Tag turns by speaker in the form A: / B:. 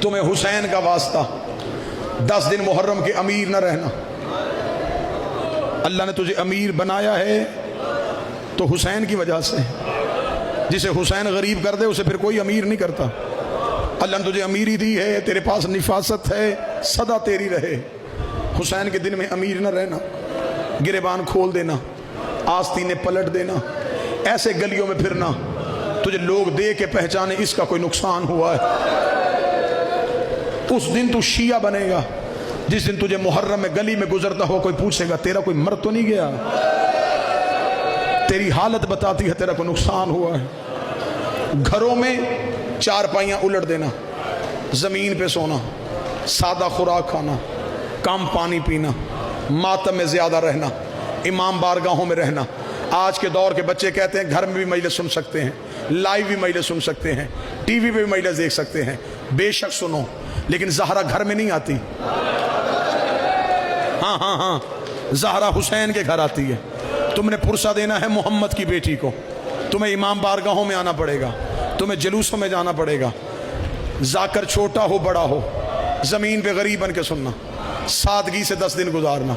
A: تمہیں حسین کا واسطہ 10 دن محرم کے امیر نہ رہنا. اللہ نے تجھے امیر بنایا ہے تو حسین کی وجہ سے. جسے حسین غریب کر دے اسے پھر کوئی امیر نہیں کرتا. اللہ نے تجھے امیری دی ہے, تیرے پاس نفاست ہے, صدا تیری رہے. حسین کے دن میں امیر نہ رہنا, گریبان کھول دینا, آستینیں پلٹ دینا, ایسے گلیوں میں پھرنا تجھے لوگ دیکھ کے پہچانے اس کا کوئی نقصان ہوا ہے. اس دن تو شیعہ بنے گا جس دن تجھے محرم میں گلی میں گزرتا ہو کوئی پوچھے گا تیرا کوئی مر تو نہیں گیا, تیری حالت بتاتی ہے تیرا کوئی نقصان ہوا ہے. گھروں میں چارپائیاں الٹ دینا, زمین پہ سونا, سادہ خوراک کھانا, کم پانی پینا, ماتم میں زیادہ رہنا, امام بارگاہوں میں رہنا. آج کے دور کے بچے کہتے ہیں گھر میں بھی مجلس سن سکتے ہیں, لائیو بھی مجلس سن سکتے ہیں, ٹی وی پہ بھی مجلس دیکھ سکتے ہیں. بے شک سنو, لیکن زہرا گھر میں نہیں آتی. ہاں زہرا حسین کے گھر آتی ہے. تم نے پرسہ دینا ہے محمد کی بیٹی کو, تمہیں امام بارگاہوں میں آنا پڑے گا, تمہیں جلوسوں میں جانا پڑے گا. ذاکر چھوٹا ہو بڑا ہو, زمین پہ غریب بن کے سننا, سادگی سے 10 دن گزارنا.